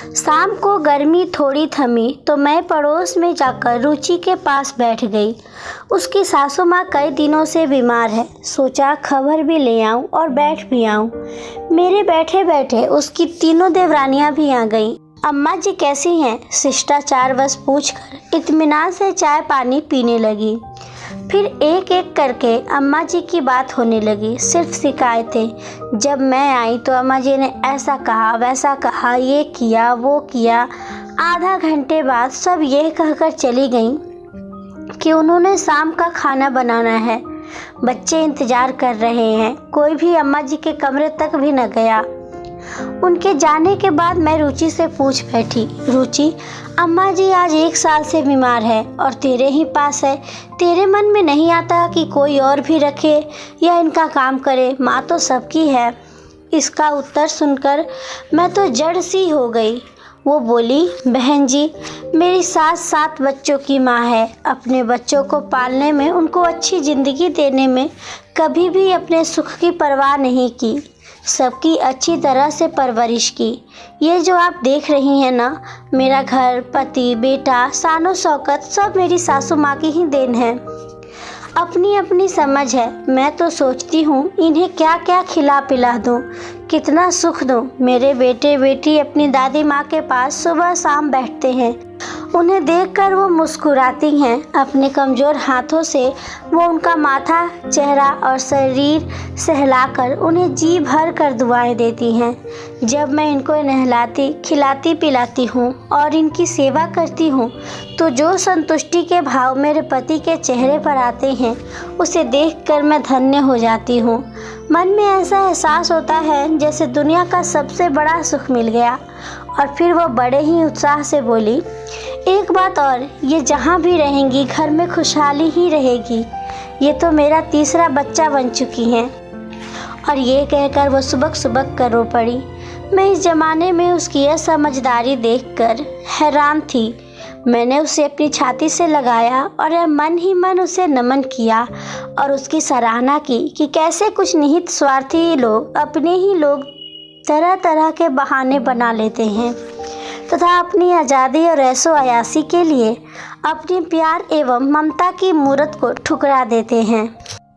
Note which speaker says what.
Speaker 1: शाम को गर्मी थोड़ी थमी तो मैं पड़ोस में जाकर रुचि के पास बैठ गई। उसकी सासू माँ कई दिनों से बीमार है। सोचा खबर भी ले आऊं और बैठ भी आऊं। मेरे बैठे बैठे उसकी तीनों देवरानियां भी आ गईं। अम्मा जी कैसी हैं? शिष्टाचार बस पूछकर इत्मीनान से चाय पानी पीने लगी। फिर एक एक करके अम्मा जी की बात होने लगी। सिर्फ शिकायतें। जब मैं आई तो अम्मा जी ने ऐसा कहा वैसा कहा, ये किया वो किया। आधा घंटे बाद सब यह कहकर चली गईं कि उन्होंने शाम का खाना बनाना है। बच्चे इंतजार कर रहे हैं। कोई भी अम्मा जी के कमरे तक भी न गया। उनके जाने के बाद मैं रुचि से पूछ बैठी, रुचि अम्मा जी आज 1 साल से बीमार है और तेरे ही पास है। तेरे मन में नहीं आता कि कोई और भी रखे या इनका काम करे? माँ तो सबकी है। इसका उत्तर सुनकर मैं तो जड़ सी हो गई। वो बोली, बहन जी मेरी सास 7 बच्चों की माँ है। अपने बच्चों को पालने में, उनको अच्छी ज़िंदगी देने में कभी भी अपने सुख की परवाह नहीं की। सबकी अच्छी तरह से परवरिश की। ये जो आप देख रही हैं ना, मेरा घर, पति, बेटा, शानो शौकत सब मेरी सासू माँ की ही देन है। अपनी अपनी समझ है। मैं तो सोचती हूँ इन्हें क्या क्या खिला पिला दूँ, कितना सुख दूँ। मेरे बेटे बेटी अपनी दादी माँ के पास सुबह शाम बैठते हैं। उन्हें देखकर वो मुस्कुराती हैं। अपने कमज़ोर हाथों से वो उनका माथा, चेहरा और शरीर सहलाकर उन्हें जी भर कर दुआएं देती हैं। जब मैं इनको नहलाती, खिलाती पिलाती हूँ और इनकी सेवा करती हूँ तो जो संतुष्टि के भाव मेरे पति के चेहरे पर आते हैं, उसे देखकर मैं धन्य हो जाती हूँ। मन में ऐसा एहसास होता है जैसे दुनिया का सबसे बड़ा सुख मिल गया। और फिर वो बड़े ही उत्साह से बोली, एक बात और, ये जहाँ भी रहेंगी घर में खुशहाली ही रहेगी। ये तो मेरा तीसरा बच्चा बन चुकी हैं। और ये कहकर वो सुबक सुबक कर रो पड़ी। मैं इस ज़माने में उसकी यह समझदारी देखकर हैरान थी। मैंने उसे अपनी छाती से लगाया और मन ही मन उसे नमन किया और उसकी सराहना की कि कैसे कुछ निहित स्वार्थी लोग, अपने ही लोग तरह तरह के बहाने बना लेते हैं तथा अपनी आज़ादी और ऐशो आयासी के लिए अपनी प्यार एवं ममता की मूरत को ठुकरा देते हैं।